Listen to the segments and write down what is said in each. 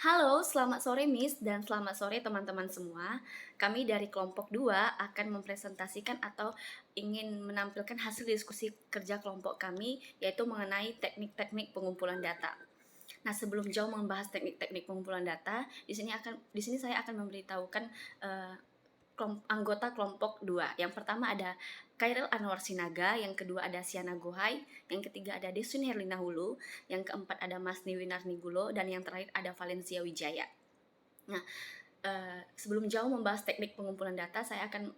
Halo, selamat sore Miss dan selamat sore teman-teman semua. Kami dari kelompok 2 akan mempresentasikan atau ingin menampilkan hasil diskusi kerja kelompok kami yaitu mengenai teknik-teknik pengumpulan data. Nah, sebelum jauh membahas teknik-teknik pengumpulan data, di sini saya akan memberitahukan eh, anggota kelompok 2. Yang pertama ada Khairil Anwar Sinaga, yang kedua ada Siana Gohai, yang ketiga ada Desun Herlina Hulu, yang keempat ada Mas Niwinar Nigulo, dan yang terakhir ada Valencia Wijaya. Nah, sebelum jauh membahas teknik pengumpulan data, saya akan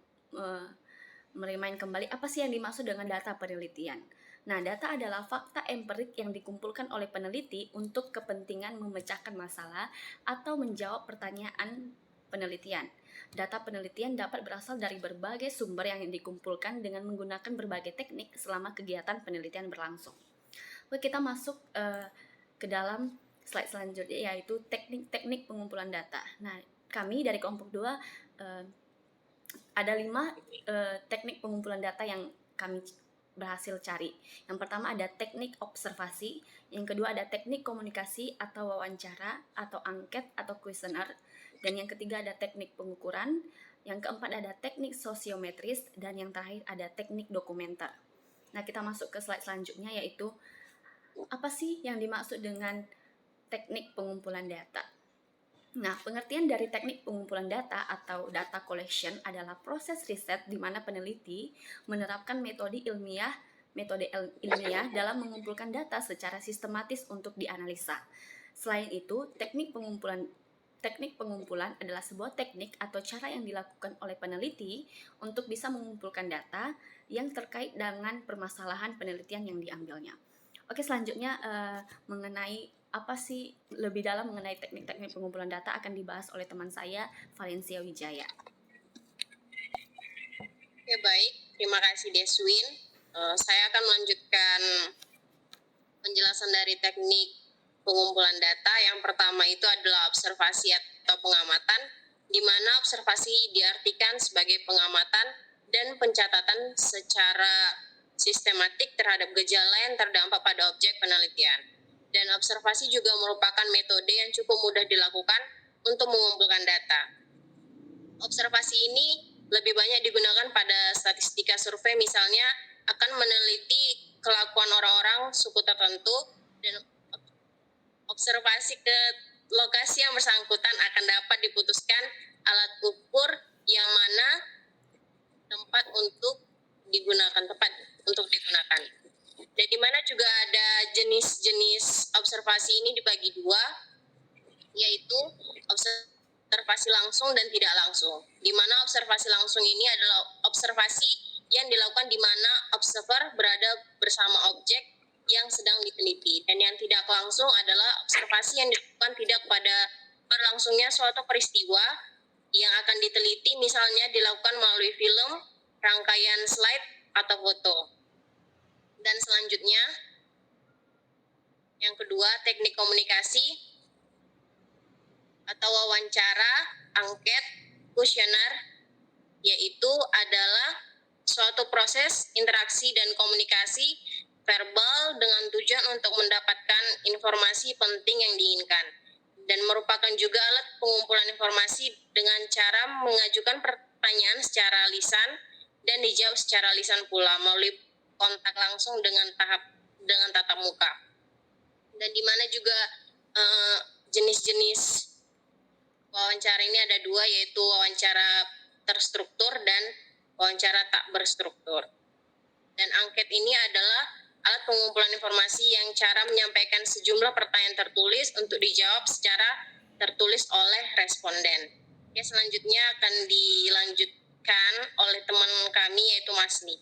merimain kembali apa sih yang dimaksud dengan data penelitian. Nah, data adalah fakta empirik yang dikumpulkan oleh peneliti untuk kepentingan memecahkan masalah atau menjawab pertanyaan penelitian. Data penelitian dapat berasal dari berbagai sumber yang dikumpulkan dengan menggunakan berbagai teknik selama kegiatan penelitian berlangsung. Oke, kita masuk ke dalam slide selanjutnya, yaitu teknik-teknik pengumpulan data. Nah, kami dari kelompok 2 ada 5 teknik pengumpulan data yang kami berhasil cari. Yang pertama ada teknik observasi, yang kedua ada teknik komunikasi atau wawancara atau angket atau kuesioner, dan yang ketiga ada teknik pengukuran, yang keempat ada teknik sosiometris, dan yang terakhir ada teknik dokumenter. Nah, kita masuk ke slide selanjutnya, yaitu apa sih yang dimaksud dengan teknik pengumpulan data. Nah, pengertian dari teknik pengumpulan data atau data collection adalah proses riset di mana peneliti menerapkan metode ilmiah dalam mengumpulkan data secara sistematis untuk dianalisa. Selain itu, teknik pengumpulan adalah sebuah teknik atau cara yang dilakukan oleh peneliti untuk bisa mengumpulkan data yang terkait dengan permasalahan penelitian yang diambilnya. Oke, selanjutnya mengenai apa sih lebih dalam mengenai teknik-teknik pengumpulan data akan dibahas oleh teman saya, Valencia Wijaya. Oke, baik. Terima kasih, Deswin. Saya akan melanjutkan penjelasan dari teknik pengumpulan data. Yang pertama itu adalah observasi atau pengamatan, di mana observasi diartikan sebagai pengamatan dan pencatatan secara sistematik terhadap gejala yang terdampak pada objek penelitian. Dan observasi juga merupakan metode yang cukup mudah dilakukan untuk mengumpulkan data. Observasi ini lebih banyak digunakan pada statistika survei, misalnya akan meneliti kelakuan orang-orang suku tertentu, dan observasi ke lokasi yang bersangkutan akan dapat diputuskan alat ukur yang mana tempat untuk digunakan, tepat untuk digunakan. Dan di mana juga ada jenis-jenis observasi ini dibagi dua, yaitu observasi langsung dan tidak langsung. Di mana observasi langsung ini adalah observasi yang dilakukan di mana observer berada bersama objek yang sedang diteliti. Dan yang tidak langsung adalah observasi yang dilakukan tidak pada berlangsungnya suatu peristiwa yang akan diteliti, misalnya dilakukan melalui film, rangkaian slide, atau foto. Dan selanjutnya, yang kedua, teknik komunikasi atau wawancara, angket, kuesioner, yaitu adalah suatu proses interaksi dan komunikasi verbal dengan tujuan untuk mendapatkan informasi penting yang diinginkan, dan merupakan juga alat pengumpulan informasi dengan cara mengajukan pertanyaan secara lisan dan dijawab secara lisan pula melalui kontak langsung dengan tatap muka. Dan di mana juga jenis-jenis wawancara ini ada dua, yaitu wawancara terstruktur dan wawancara tak berstruktur. Dan angket ini adalah alat pengumpulan informasi yang cara menyampaikan sejumlah pertanyaan tertulis untuk dijawab secara tertulis oleh responden. Oke, selanjutnya akan dilanjutkan oleh teman kami, yaitu Masni.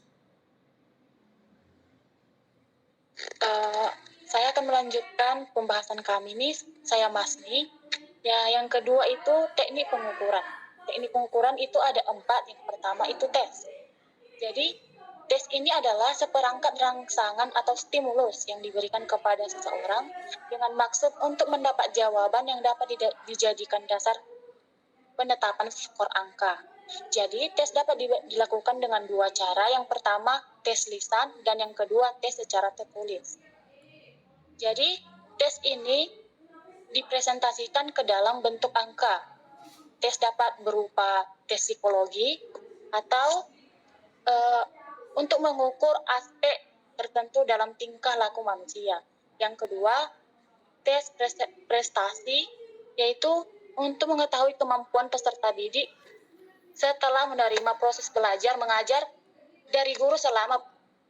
Saya akan melanjutkan pembahasan kami nih, saya Masni. Ya, yang kedua itu teknik pengukuran. Teknik pengukuran itu ada 4. Yang pertama itu tes. Jadi, tes ini adalah seperangkat rangsangan atau stimulus yang diberikan kepada seseorang dengan maksud untuk mendapat jawaban yang dapat dijadikan dasar penetapan skor angka. Jadi, tes dapat dilakukan dengan 2 cara. Yang pertama, tes lisan, dan yang kedua, tes secara tertulis. Jadi, tes ini dipresentasikan ke dalam bentuk angka. Tes dapat berupa tes psikologi atau untuk mengukur aspek tertentu dalam tingkah laku manusia. Yang kedua, tes prestasi, yaitu untuk mengetahui kemampuan peserta didik setelah menerima proses belajar mengajar dari guru selama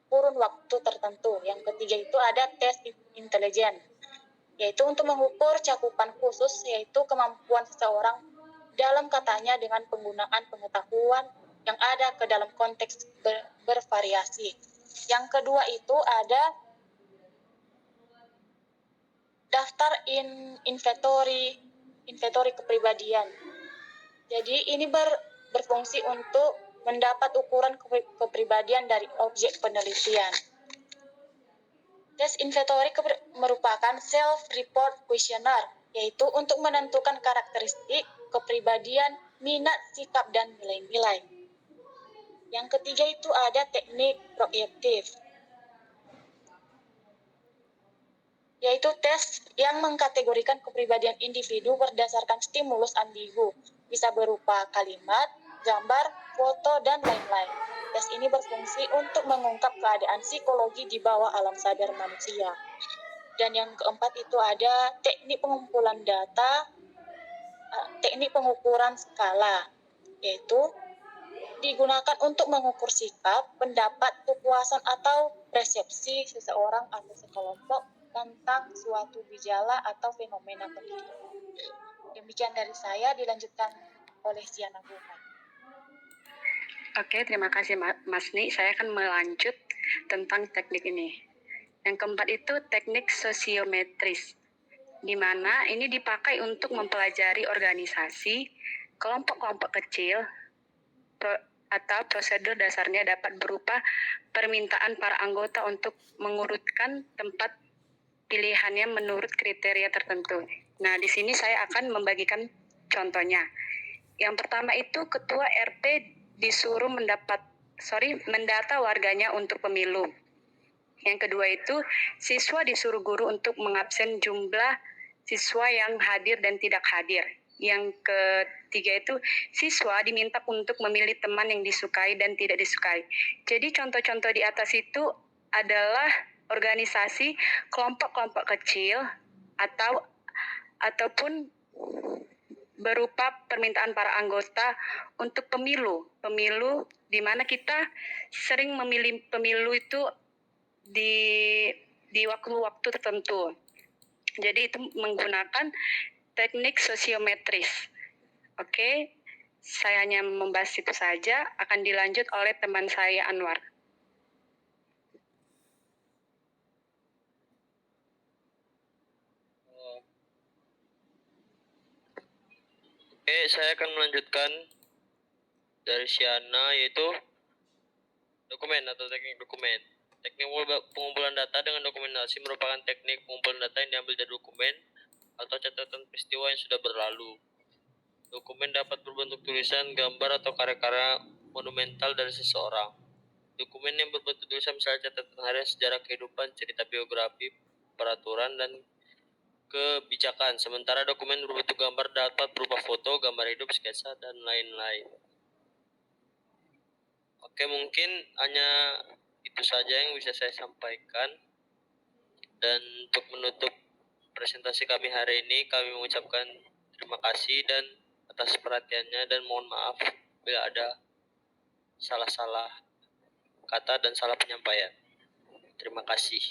kurun waktu tertentu. Yang ketiga itu ada tes intelijen, yaitu untuk mengukur cakupan khusus, yaitu kemampuan seseorang dalam katanya dengan penggunaan pengetahuan yang ada ke dalam konteks bervariasi. Yang kedua itu ada daftar inventory kepribadian. Jadi ini berfungsi untuk mendapat ukuran kepribadian dari objek penelitian. Tes inventory merupakan self-report questionnaire, yaitu untuk menentukan karakteristik, kepribadian, minat, sikap, dan nilai-nilai. Yang ketiga itu ada teknik proyektif, yaitu tes yang mengkategorikan kepribadian individu berdasarkan stimulus ambigu, bisa berupa kalimat, gambar, foto, dan lain-lain. Tes ini berfungsi untuk mengungkap keadaan psikologi di bawah alam sadar manusia. Dan yang keempat itu ada teknik pengumpulan data, teknik pengukuran skala, yaitu digunakan untuk mengukur sikap, pendapat, kepuasan, atau persepsi seseorang atau sekelompok tentang suatu gejala atau fenomena pendidikan. Demikian dari saya, dilanjutkan oleh Siana Guman. Oke, terima kasih Mas Ni. Saya akan melanjut tentang teknik ini. Yang keempat itu teknik sosiometris, di mana ini dipakai untuk mempelajari organisasi, kelompok-kelompok kecil, atau prosedur dasarnya dapat berupa permintaan para anggota untuk mengurutkan tempat pilihannya menurut kriteria tertentu. Nah, di sini saya akan membagikan contohnya. Yang pertama itu ketua RT disuruh mendata warganya untuk pemilu. Yang kedua itu siswa disuruh guru untuk mengabsen jumlah siswa yang hadir dan tidak hadir. Yang ketiga itu siswa diminta untuk memilih teman yang disukai dan tidak disukai. Jadi contoh-contoh di atas itu adalah organisasi kelompok-kelompok kecil ataupun berupa permintaan para anggota untuk pemilu di mana kita sering memilih pemilu itu di waktu-waktu tertentu. Jadi itu menggunakan teknik sosiometris. Oke, saya hanya membahas itu saja, akan dilanjut oleh teman saya Anwar. Oke, saya akan melanjutkan dari Siana, yaitu dokumen atau teknik dokumen. Teknik pengumpulan data dengan dokumentasi merupakan teknik pengumpulan data yang diambil dari dokumen atau catatan peristiwa yang sudah berlalu. Dokumen dapat berbentuk tulisan, gambar, atau karya-karya monumental dari seseorang. Dokumen yang berbentuk tulisan misalnya catatan harian, sejarah kehidupan, cerita biografi, peraturan, dan kebijakan. Sementara dokumen berbentuk gambar dapat berupa foto, gambar hidup, sketsa, dan lain-lain. Oke, mungkin hanya itu saja yang bisa saya sampaikan. Dan untuk menutup presentasi kami hari ini, kami mengucapkan terima kasih dan atas perhatiannya, dan mohon maaf bila ada salah-salah kata dan salah penyampaian. Terima kasih.